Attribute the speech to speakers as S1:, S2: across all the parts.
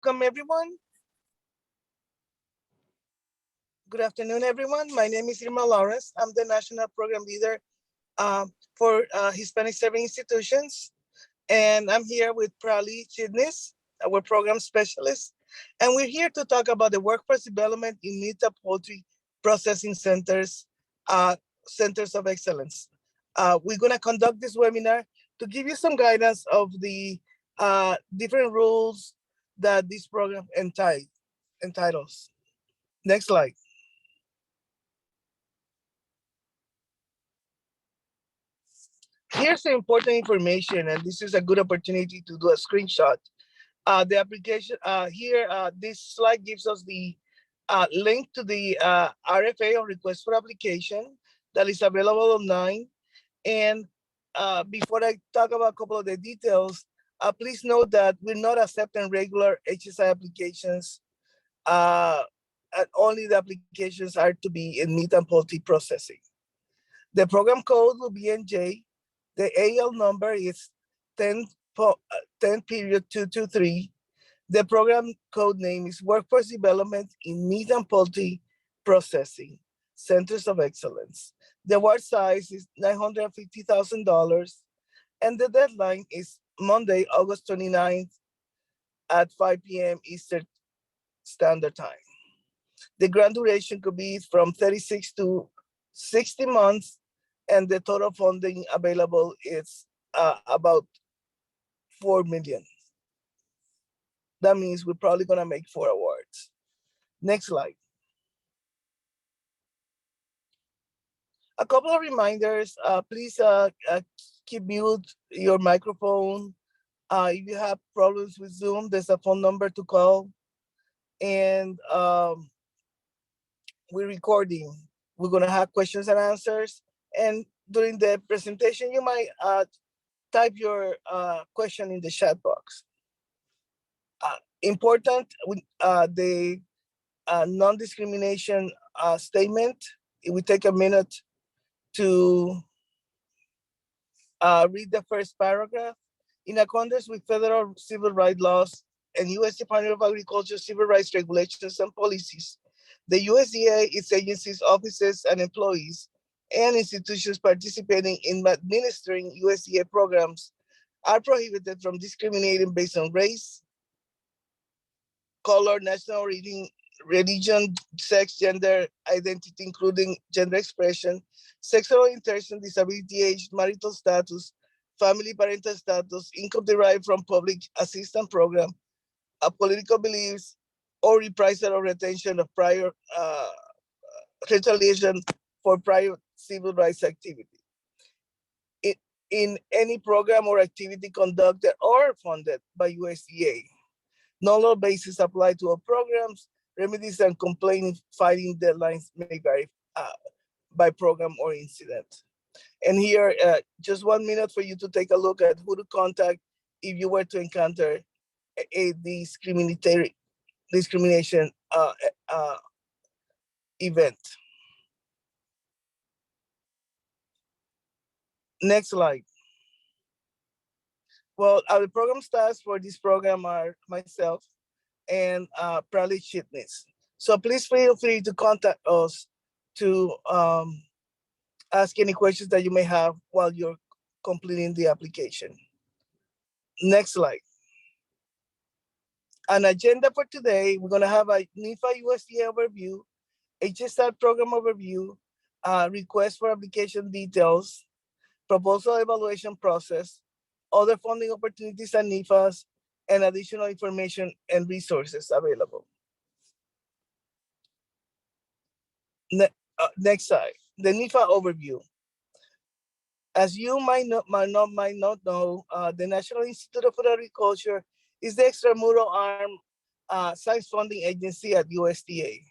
S1: Welcome, everyone. Good afternoon, everyone. My name is Irma Lawrence. I'm the National Program Leader for Hispanic Serving Institutions. And I'm here with Prali Chitnis, our Program Specialist. And we're here to talk about the workforce development in NIFA Poultry Processing Centers, Centers of Excellence. We're gonna conduct this webinar to give you some guidance of the different rules that this program entitles. Next slide. Here's the important information, and this is a good opportunity to do a screenshot. The application here, this slide gives us the link to the RFA or request for application that is available online. And before I talk about a couple of the details, please note that we're not accepting regular HSI applications. And only the applications are to be in meat and poultry processing. The program code will be NJ. The AL number is 10.223. The program code name is Workforce Development in Meat and Poultry Processing, Centers of Excellence. The award size is $950,000, and the deadline is Monday, August 29th at 5 p.m. Eastern Standard Time. The grant duration could be from 36 to 60 months, and the total funding available is about $4 million. That means we're probably gonna make 4 awards. Next slide. A couple of reminders, please keep mute your microphone. If you have problems with Zoom, there's a phone number to call. And we're recording. We're gonna have questions and answers. And during the presentation, you might type your question in the chat box. Important, the non-discrimination statement. It will take a minute to read the first paragraph. In accordance with federal civil rights laws and U.S. Department of Agriculture civil rights regulations and policies, the USDA, its agencies, offices, and employees, and institutions participating in administering USDA programs are prohibited from discriminating based on race, color, national religion, sex, gender identity, including gender expression, sexual orientation, disability, age, marital status, family parental status, income derived from public assistance program, political beliefs, or reprisal or retention of prior retaliation for prior civil rights activity. In any program or activity conducted or funded by USDA. No law basis apply to all programs. Remedies and complaint filing deadlines may vary by program or incident. And here, just 1 minute for you to take a look at who to contact if you were to encounter a discrimination event. Next slide. Well, our program staffs for this program are myself and Prali Chitnis. So please feel free to contact us to ask any questions that you may have while you're completing the application. Next slide. An agenda for today, we're gonna have a NIFA USDA overview, HSI program overview, request for application details, proposal evaluation process, other funding opportunities and NIFAs, and additional information and resources available. Next slide, the NIFA overview. As you might not know, the National Institute of Food Agriculture is the extramural arm science funding agency at USDA,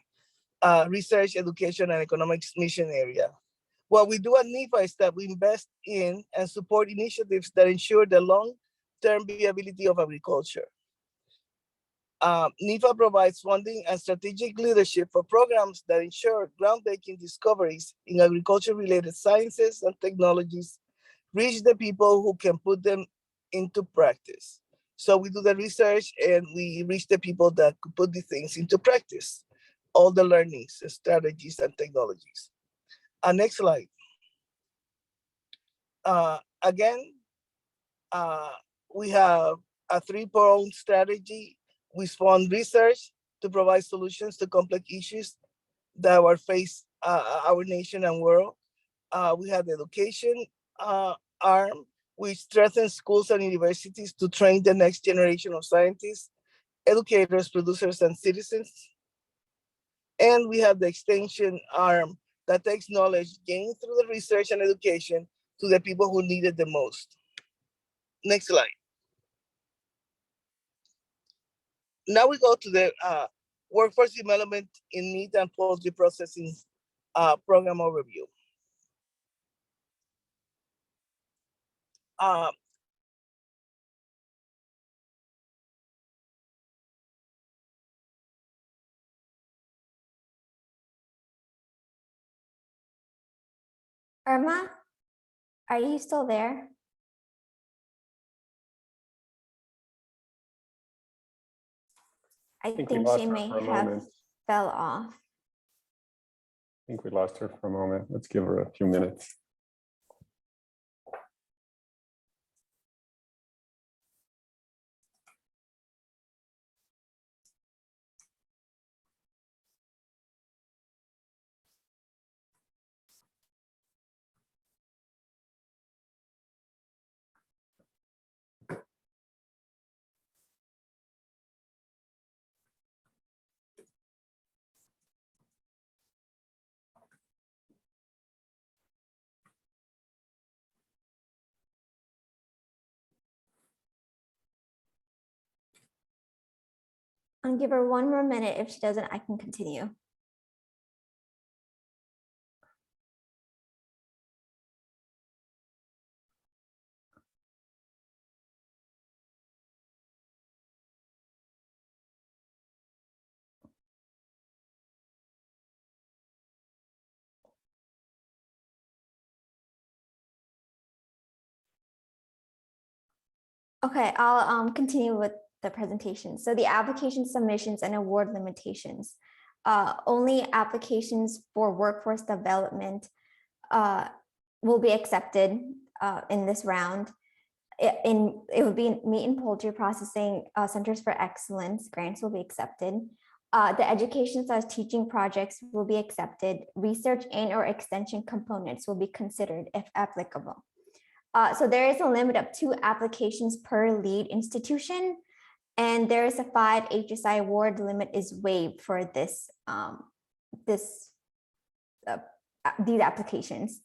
S1: research, education, and economics mission area. What we do at NIFA is that we invest in and support initiatives that ensure the long-term viability of agriculture. NIFA provides funding and strategic leadership for programs that ensure groundbreaking discoveries in agriculture-related sciences and technologies reach the people who can put them into practice. So we do the research and we reach the people that could put these things into practice, all the learnings, strategies, and technologies. Next slide. Again, we have a three-pronged strategy. We fund research to provide solutions to complex issues that are faced our nation and world. We have the education arm, which strengthens schools and universities to train the next generation of scientists, educators, producers, and citizens. And we have the extension arm that takes knowledge gained through the research and education to the people who need it the most. Next slide. Now we go to the workforce development in meat and poultry processing program overview.
S2: Irma, are you still there? I think she may have fell off.
S3: I think we lost her for a moment. Let's give her a few minutes.
S2: I'll give her one more minute. If she doesn't, I can continue. Okay, I'll continue with the presentation. So the application submissions and award limitations. Only applications for workforce development will be accepted in this round. It would be meat and poultry processing centers for excellence grants will be accepted. The education / teaching projects will be accepted. Research and or extension components will be considered if applicable. So there is a limit of 2 applications per lead institution, and there is a 5 HSI award limit is waived for this these applications.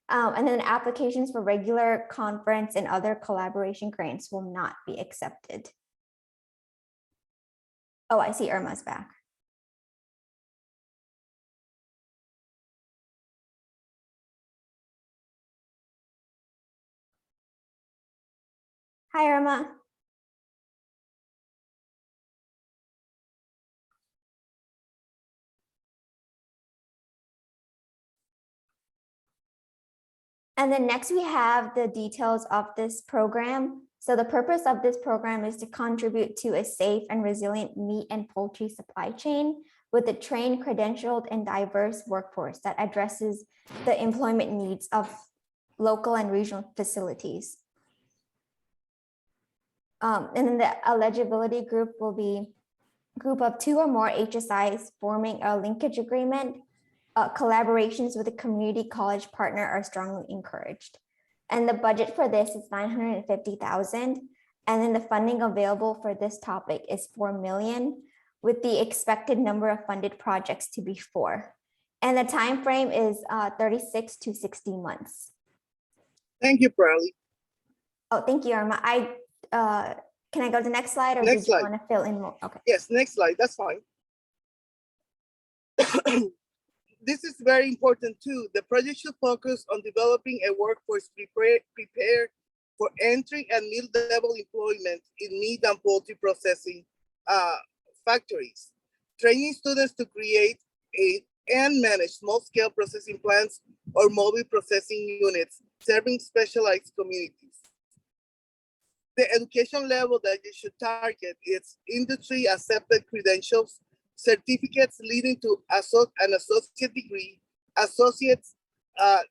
S2: And then applications for regular conference and other collaboration grants will not be accepted. Oh, I see Irma's back. Hi, Irma. And then next we have the details of this program. So the purpose of this program is to contribute to a safe and resilient meat and poultry supply chain with a trained, credentialed, and diverse workforce that addresses the employment needs of local and regional facilities. And then the eligibility group will be a group of 2 or more HSIs forming a linkage agreement. Collaborations with a community college partner are strongly encouraged. And the budget for this is $950,000. And then the funding available for this topic is $4 million, with the expected number of funded projects to be 4. And the time frame is 36 to 60 months.
S1: Thank you, Prali.
S2: Oh, thank you, Irma. Can I go to the next slide, or
S1: Next
S2: do you
S1: slide.
S2: want to fill in more? Okay.
S1: Yes, next slide, that's fine. This is very important too. The project should focus on developing a workforce prepared for entry and mid-level employment in meat and poultry processing factories, training students to create and manage small-scale processing plants or mobile processing units serving specialized communities. The education level that you should target is industry accepted credentials, certificates leading to an associate degree, associates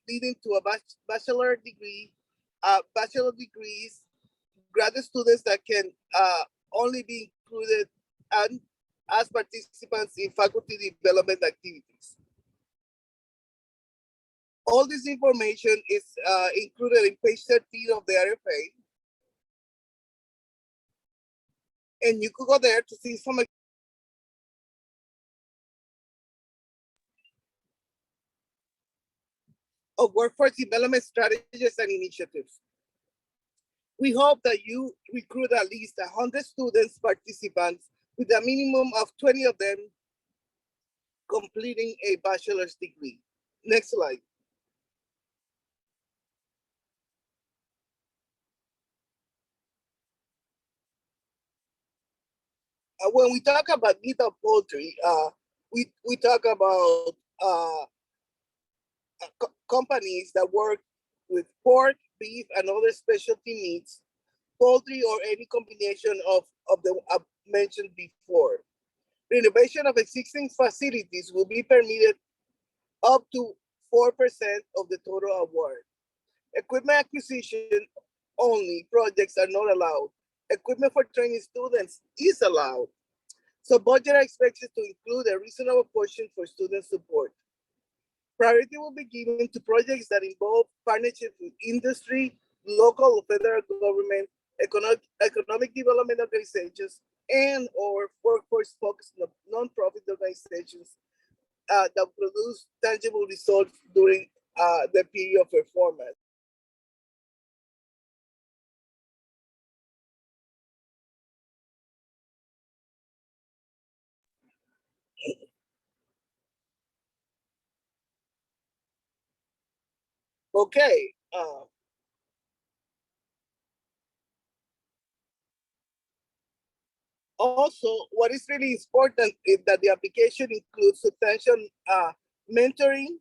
S1: leading to a bachelor degree, bachelor degrees, graduate students that can only be included and as participants in faculty development activities. All this information is included in page 13 of the RFA. And you could go there to see some of workforce development strategies and initiatives. We hope that you recruit at least 100 students participants with a minimum of 20 of them completing a bachelor's degree. Next slide. When we talk about NIFA Poultry, we talk about companies that work with pork, beef, and other specialty meats, poultry, or any combination of the mentioned before. Renovation of existing facilities will be permitted up to 4% of the total award. Equipment acquisition only projects are not allowed. Equipment for training students is allowed. So budget are expected to include a reasonable portion for student support. Priority will be given to projects that involve partnership with industry, local or federal government, economic development organizations, and or workforce-focused nonprofit organizations that produce tangible results during the period of performance. Okay. Also, what is really important is that the application includes substantial mentoring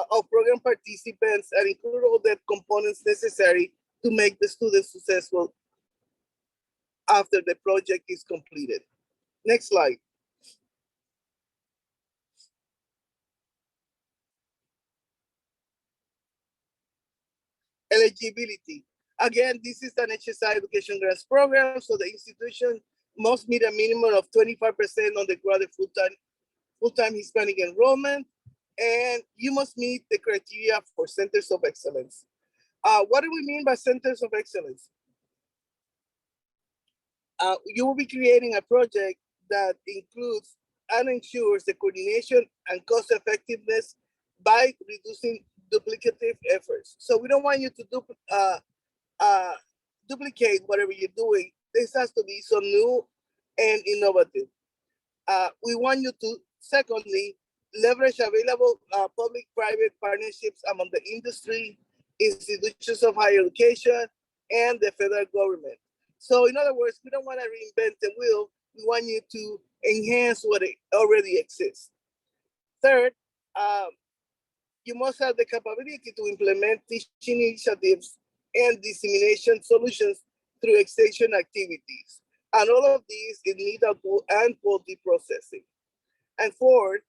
S1: of program participants and include all the components necessary to make the students successful after the project is completed. Next slide. Eligibility. Again, this is an HSI education grants program, so the institution must meet a minimum of 25% on the graduate full-time Hispanic enrollment, and you must meet the criteria for centers of excellence. What do we mean by centers of excellence? You will be creating a project that includes and ensures the coordination and cost effectiveness by reducing duplicative efforts. So we don't want you to duplicate whatever you're doing. This has to be so new and innovative. We want you to, secondly, leverage available public-private partnerships among the industry, institutions of higher education, and the federal government. So in other words, we don't want to reinvent the wheel. We want you to enhance what already exists. Third, you must have the capability to implement teaching initiatives and dissemination solutions through extension activities. And all of these in need of and quality processing. And fourth,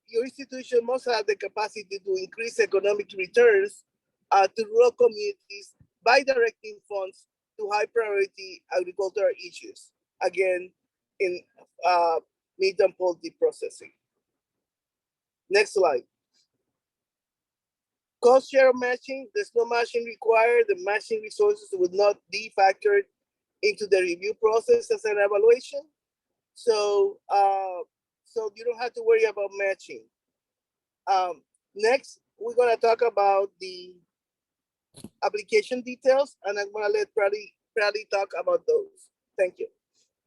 S1: your institution must have the capacity to increase economic returns to rural communities by directing funds to high priority agricultural issues. Again, in meat and poultry processing. Next slide. Cost share matching, there's no matching required. The matching resources would not be factored into the review process as an evaluation. So, so you don't have to worry about matching. Next, we're gonna talk about the application details, and I'm gonna let Prali talk about those. Thank you.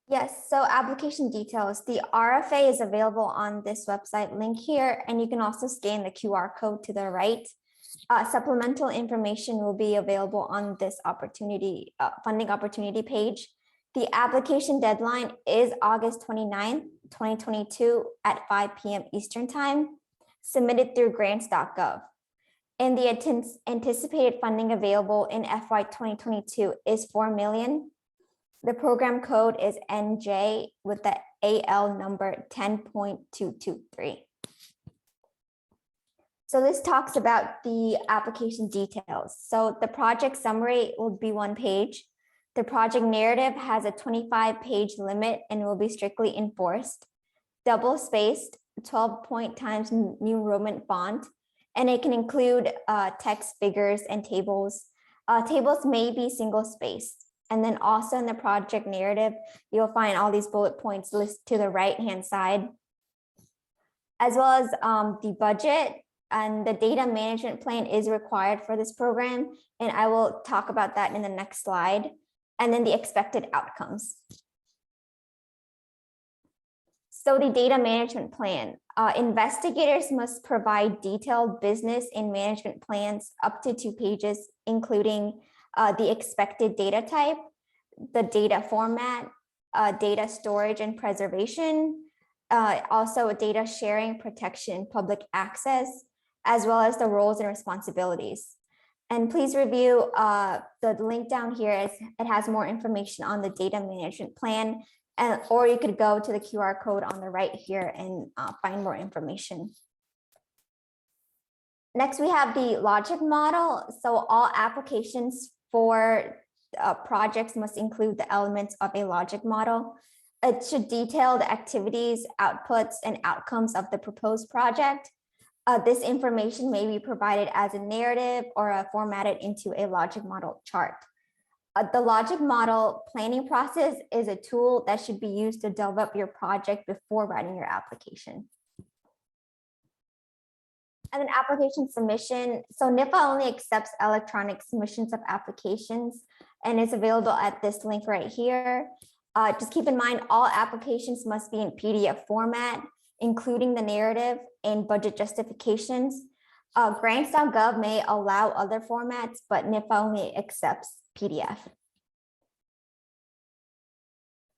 S2: Yes, so application details. The RFA is available on this website link here, and you can also scan the QR code to the right. Supplemental information will be available on this opportunity funding opportunity page. The application deadline is August 29th, 2022 at 5 p.m. Eastern Time, submitted through grants.gov. and the anticipated funding available in FY 2022 is 4 million. The program code is NJ with the AL number 10.223. So this talks about the application details. So the project summary will be 1 page. The project narrative has a 25-page limit and will be strictly enforced. Double spaced, 12-point times New Roman font, and it can include text, figures, and tables. Tables may be single spaced. And then also in the project narrative, you'll find all these bullet points listed to the right-hand side, as well as the budget, and the data management plan is required for this program. And I will talk about that in the next slide. And then the expected outcomes. So the data management plan, investigators must provide detailed business and management plans up to 2 pages, including the expected data type, the data format, data storage and preservation, also data sharing, protection, public access, as well as the roles and responsibilities. And please review the link down here. It has more information on the data management plan, or you could go to the QR code on the right here and find more information. Next, we have the logic model. So all applications for projects must include the elements of a logic model. It should detail the activities, outputs, and outcomes of the proposed project. This information may be provided as a narrative or formatted into a logic model chart. The logic model planning process is a tool that should be used to develop your project before writing your application. And then application submission. So NIFA only accepts electronic submissions of applications and is available at this link right here. Just keep in mind, all applications must be in PDF format, including the narrative and budget justifications. Grants.gov may allow other formats, but NIFA only accepts PDF.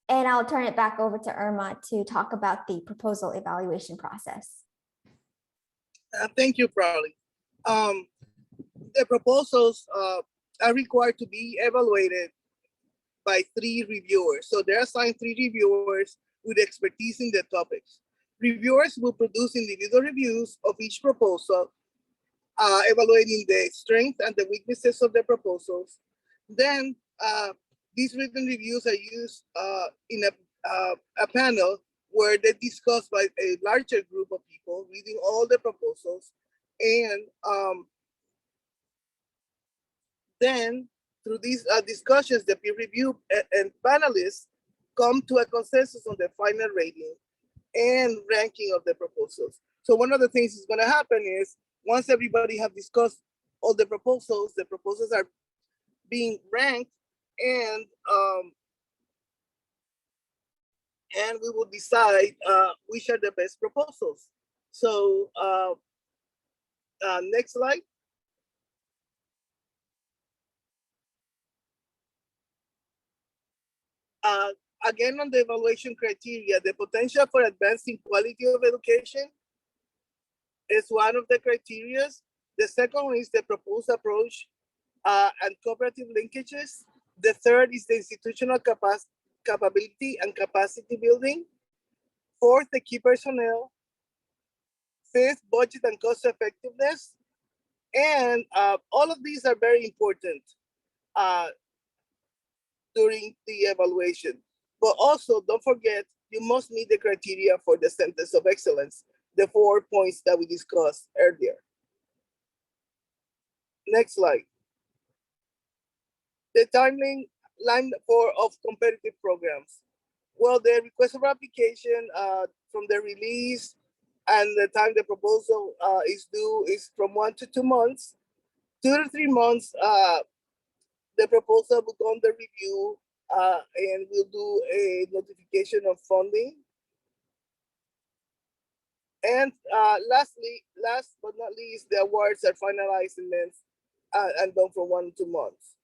S2: And I'll turn it back over to Irma to talk about the proposal evaluation process.
S1: Thank you, Prali. The proposals are required to be evaluated by 3 reviewers. So they're assigned 3 reviewers with expertise in the topics. Reviewers will produce individual reviews of each proposal, evaluating the strengths and the weaknesses of the proposals. Then these written reviews are used in a panel where they discuss by a larger group of people reading all the proposals. And then through these discussions, the peer review and panelists come to a consensus on the final rating and ranking of the proposals. So one of the things is going to happen is once everybody have discussed all the proposals are being ranked, and we will decide which are the best proposals. So next slide. Again, on the evaluation criteria, the potential for advancing quality of education is one of the criteria. The second one is the proposed approach and cooperative linkages. The third is the institutional capability and capacity building. Fourth, the key personnel. Fifth, budget and cost effectiveness. And all of these are very important during the evaluation. But also, don't forget, you must meet the criteria for the Centers of Excellence, the 4 points that we discussed earlier. Next slide. The timeline of competitive programs. Well, the request for application from the release and the time the proposal is due is from 1 to 2 months. 2 to 3 months, the proposal will go under review and we'll do a notification of funding. And last but not least, the awards are finalized and done for 1 to 2 months.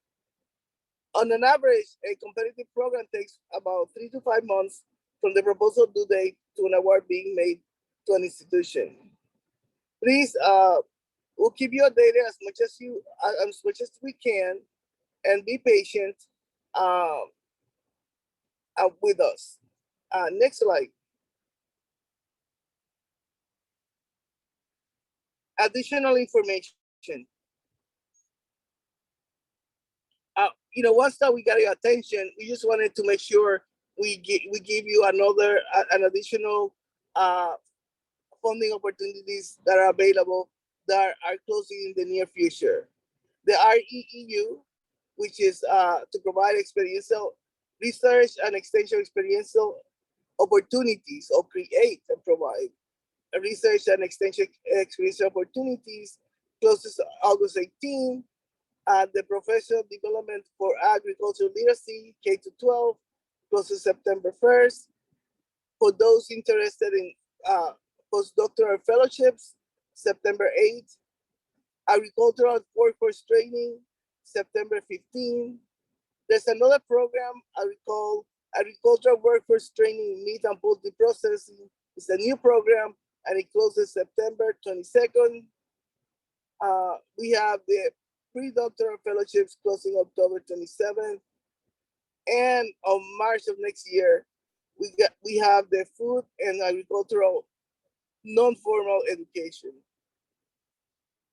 S1: On an average, a competitive program takes about 3 to 5 months from the proposal due date to an award being made to an institution. Please We'll keep you updated as much as we can, and be patient with us. Next slide. Additional information. Once that we got your attention, we just wanted to make sure we give you an additional funding opportunities that are available that are closing in the near future. The REEU, which is to provide experiential research and extension experiential opportunities, or create and provide research and extension experiential opportunities, closes August 18. The professional development for agricultural literacy, K-12, closes September 1st. For those interested in postdoctoral fellowships, September 8th. Agricultural workforce training, September 15th. There's another program I call Agricultural Workforce Training in Meat and Poultry Processing. It's a new program, and it closes September 22nd. We have the pre-doctoral fellowships closing October 27th. And on March of next year, we have the food and agricultural non-formal education.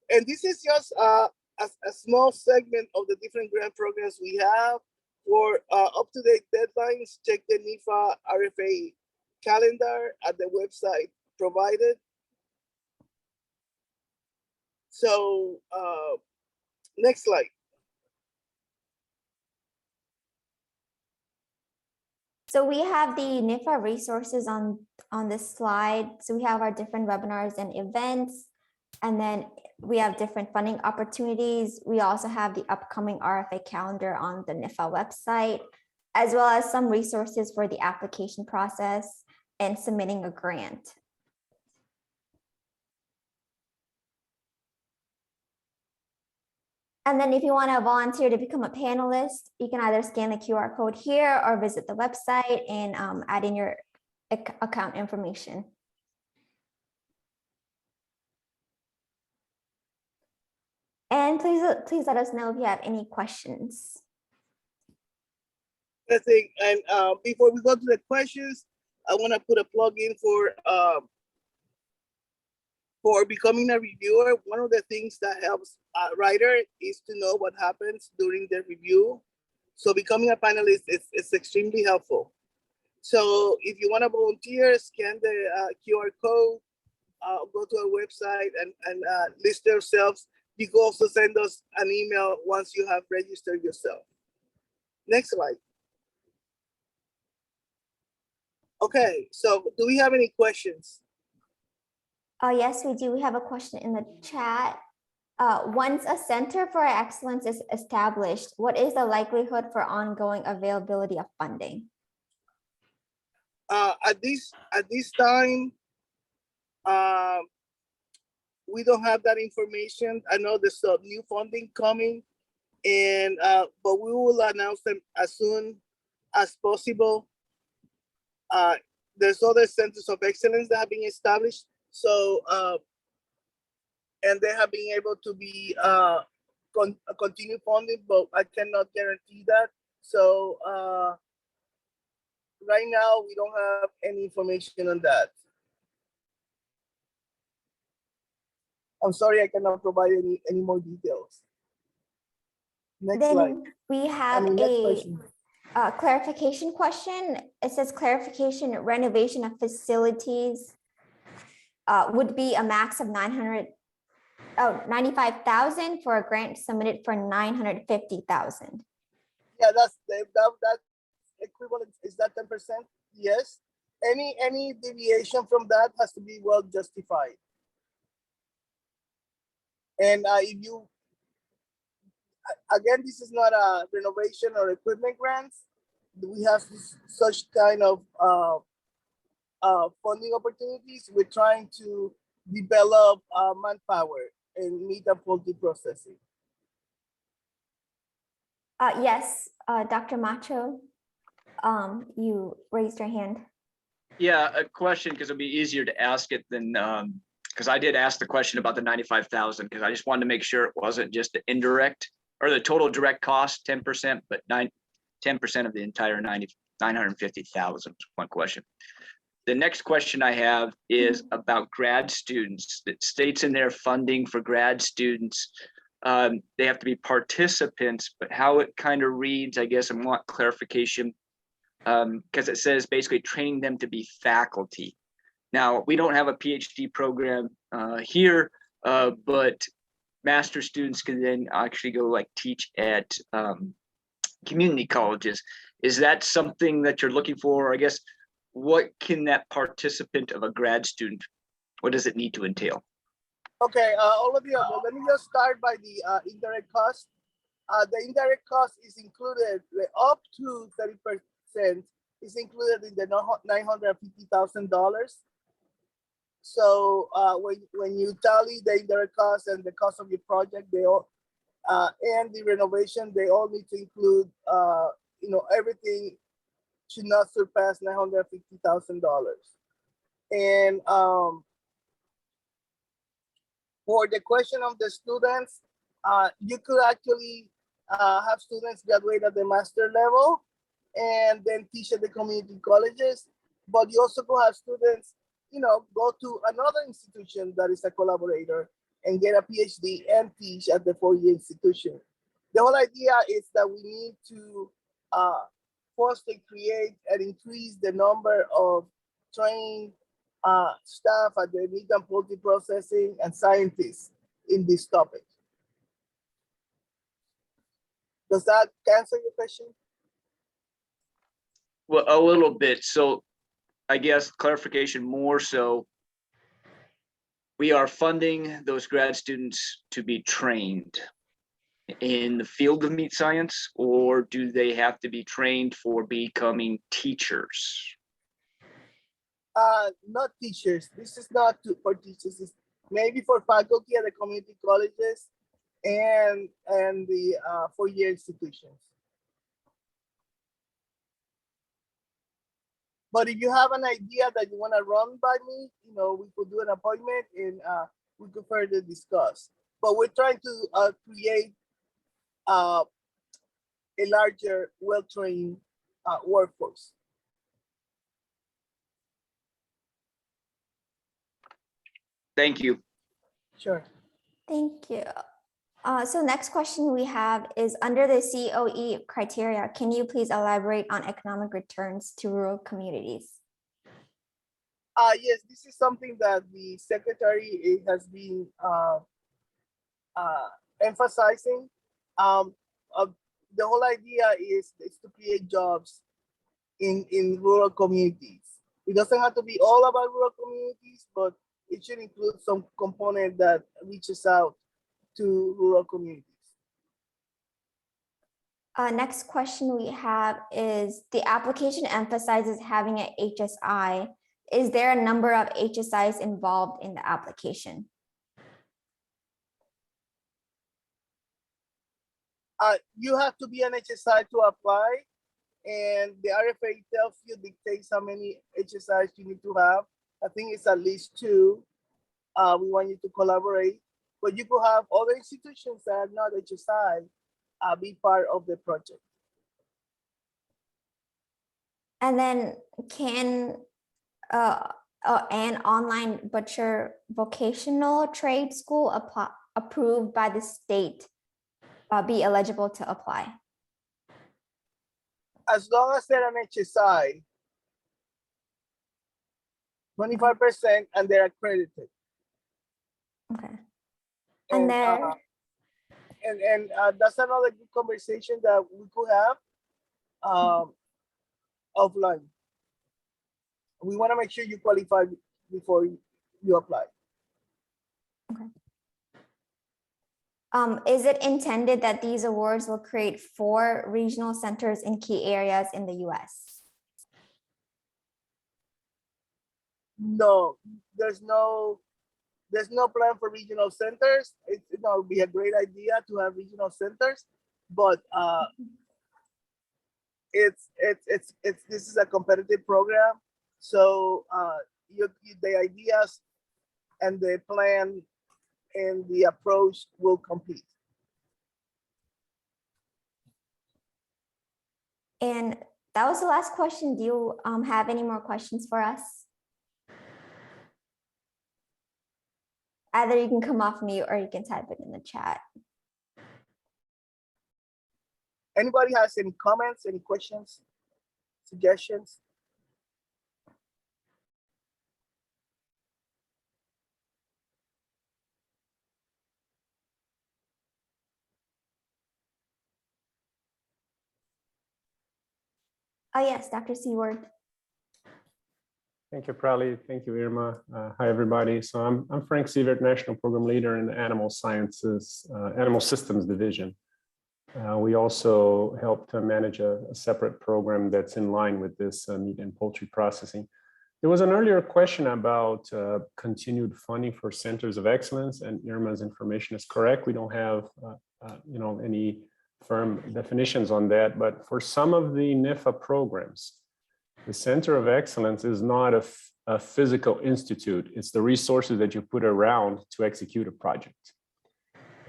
S1: And this is just a small segment of the different grant programs we have. For up-to-date deadlines, check the NIFA RFA calendar at the website provided. So next slide.
S2: So we have the NIFA resources on this slide. So we have our different webinars and events, and then we have different funding opportunities. We also have the upcoming RFA calendar on the NIFA website, as well as some resources for the application process and submitting a grant. And then if you want to volunteer to become a panelist, you can either scan the QR code here or visit the website and add in your account information. And please let us know if you have any questions.
S1: I think, and before we go to the questions, I want to put a plug in for becoming a reviewer. One of the things that helps a writer is to know what happens during the review. So becoming a panelist is extremely helpful. So if you want to volunteer, scan the QR code, go to our website and list yourselves. You can also send us an email once you have registered yourself. Next slide. Okay, so do we have any questions?
S2: Yes, we do. We have a question in the chat. Once a Center for Excellence is established, what is the likelihood for ongoing availability of funding?
S1: At this time, we don't have that information. I know there's some new funding coming, and but we will announce them as soon as possible. There's other centers of excellence that have been established, so and they have been able to be continue funding, but I cannot guarantee that. So right now we don't have any information on that. I'm sorry, I cannot provide any more details. Next
S2: then
S1: slide.
S2: We have a clarification question. It says clarification renovation of facilities would be a max of 95,000 for a grant submitted for 950,000.
S1: Yeah, that's equivalent. Is that 10%? Yes. Any deviation from that has to be well justified. And if you, again, this is not a renovation or equipment grants. We have such kind of funding opportunities. We're trying to develop manpower in meat and poultry processing.
S2: Yes, Dr. Macho, you raised your hand.
S4: Yeah, a question, because it'll be easier to ask it than because I did ask the question about the 95,000, because I just wanted to make sure it wasn't just the indirect or the total direct cost, 10%, but 10% of the entire 950,000. One question. The next question I have is about grad students. It states in their funding for grad students, they have to be participants, but how it kind of reads, I guess I want clarification, because it says basically training them to be faculty. Now, we don't have a PhD program here, but master students can then actually go like teach at community colleges. Is that something that you're looking for? I guess, what can that participant of a grad student, what does it need to entail?
S1: Okay, all of you, let me just start by the indirect cost. The indirect cost is included, up to 30% is included in the $950,000. So when you tally the indirect cost and the cost of your project, they all and the renovation, they all need to include, everything should not surpass $950,000. And for the question of the students, you could actually have students graduate at the master level and then teach at the community colleges, but you also could have students, go to another institution that is a collaborator and get a PhD and teach at the four-year institution. The whole idea is that we need to foster, create, and increase the number of trained staff at the meat and poultry processing and scientists in this topic. Does that answer your question?
S4: Well, a little bit. So I guess clarification more so, we are funding those grad students to be trained in the field of meat science, or do they have to be trained for becoming teachers?
S1: Not teachers. This is not for teachers. It's maybe for faculty at the community colleges and the four-year institutions. But if you have an idea that you want to run by me, we could do an appointment and we could further discuss. But we're trying to create a larger, well-trained workforce.
S4: Thank you.
S1: Sure.
S2: Thank you. So next question we have is, under the COE criteria, can you please elaborate on economic returns to rural communities?
S1: Yes, this is something that the secretary has been emphasizing. The whole idea is to create jobs in rural communities. It doesn't have to be all about rural communities, but it should include some component that reaches out to rural communities.
S2: Next question we have is, the application emphasizes having an HSI. Is there a number of HSIs involved in the application?
S1: You have to be an HSI to apply, and the RFA dictates how many HSIs you need to have. I think it's at least 2. We want you to collaborate, but you could have other institutions that are not HSI be part of the project.
S2: And then can an online butcher vocational trade school approved by the state be eligible to apply?
S1: As long as they're an HSI, 25%, and they're accredited.
S2: Okay. And there.
S1: And that's another good conversation that we could have offline. We want to make sure you qualify before you apply.
S2: Okay. Is it intended that these awards will create 4 regional centers in key areas in the US?
S1: No, there's no plan for regional centers. It would be a great idea to have regional centers, but this is a competitive program, so the ideas and the plan and the approach will complete.
S2: And that was the last question. Do you have any more questions for us? Either you can come off mute or you can type it in the chat.
S1: Anybody has any comments, any questions, suggestions?
S2: Oh yes, Dr. Seward.
S3: Thank you, Prali. Thank you, Irma. Hi, everybody. So I'm Frank Sievert, National Program Leader in the Animal Sciences, Animal Systems Division. We also help to manage a separate program that's in line with this meat and poultry processing. There was an earlier question about continued funding for centers of excellence, and Irma's information is correct. We don't have any firm definitions on that, but for some of the NIFA programs, the Center of Excellence is not a physical institute. It's the resources that you put around to execute a project.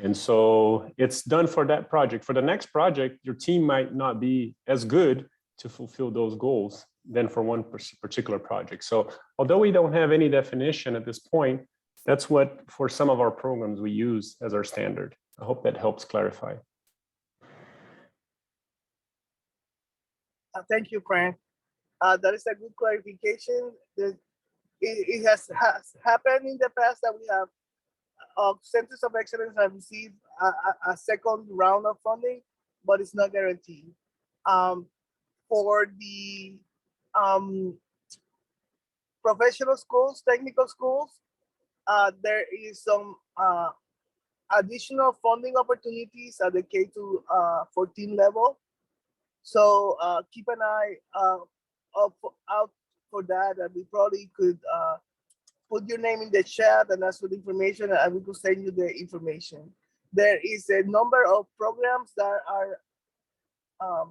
S3: And so it's done for that project. For the next project, your team might not be as good to fulfill those goals than for one particular project. So although we don't have any definition at this point, that's what for some of our programs we use as our standard. I hope that helps clarify.
S1: Thank you, Frank. That is a good clarification. It has happened in the past that we have centers of excellence have received a second round of funding, but it's not guaranteed. For the professional schools, technical schools, there is some additional funding opportunities at the K-14 level. So keep an eye out for that, and we probably could put your name in the chat and ask for the information, and we could send you the information. There is a number of programs that are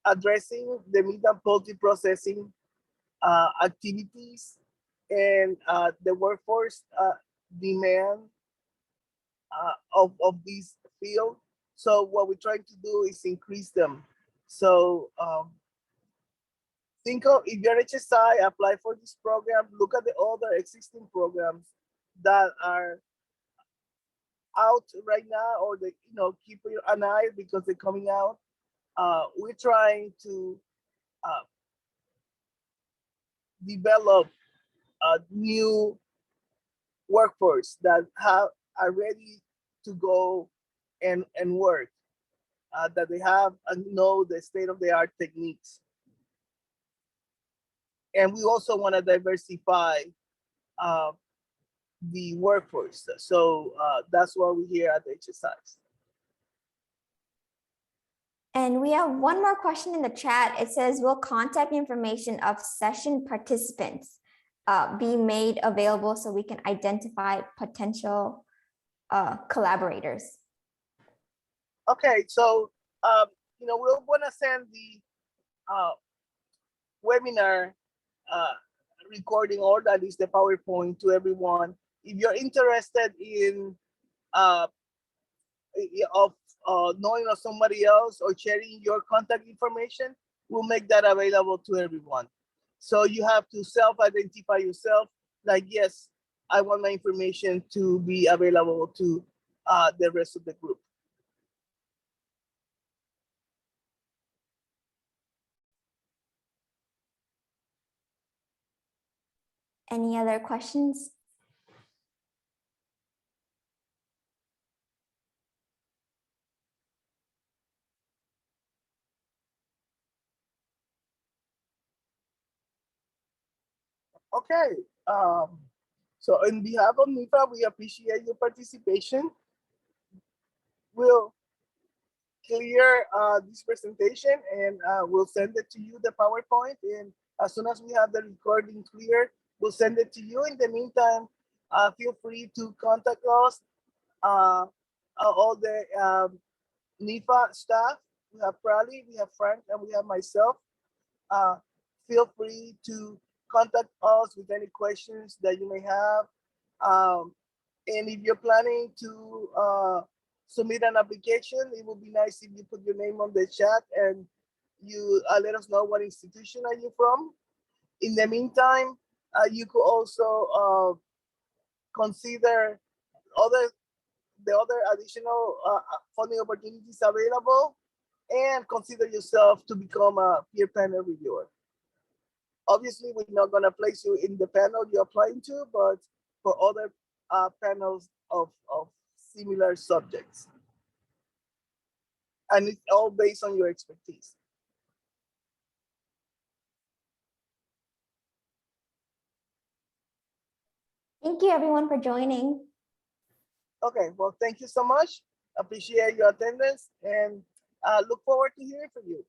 S1: addressing the meat and poultry processing activities and the workforce demand of this field. So what we're trying to do is increase them. So think of, if you're HSI, apply for this program, look at the other existing programs that are out right now, or keep an eye because they're coming out. We're trying to develop a new workforce that are ready to go and work, that they have and know the state-of-the-art techniques. And we also want to diversify the workforce. So that's why we're here at the HSIs.
S2: And we have one more question in the chat. It says, will contact information of session participants be made available so we can identify potential collaborators?
S1: Okay, so we'll want to send the webinar recording, or that is the PowerPoint, to everyone. If you're interested in knowing of somebody else or sharing your contact information, we'll make that available to everyone. So you have to self-identify yourself, like, yes, I want my information to be available to the rest of the group.
S2: Any other questions?
S1: Okay, so on behalf of NIFA, we appreciate your participation. We'll clear this presentation, and we'll send it to you, the PowerPoint, and as soon as we have the recording clear, we'll send it to you. In the meantime, feel free to contact us, all the NIFA staff. We have Prali, we have Frank, and we have myself. Feel free to contact us with any questions that you may have. And if you're planning to submit an application, it would be nice if you put your name on the chat and you let us know what institution are you from. In the meantime, you could also consider the other additional funding opportunities available, and consider yourself to become a peer panel reviewer. Obviously, we're not going to place you in the panel you're applying to, but for other panels of similar subjects. And it's all based on your expertise.
S2: Thank you everyone for joining.
S1: Okay, well, thank you so much. Appreciate your attendance and look forward to hearing from you.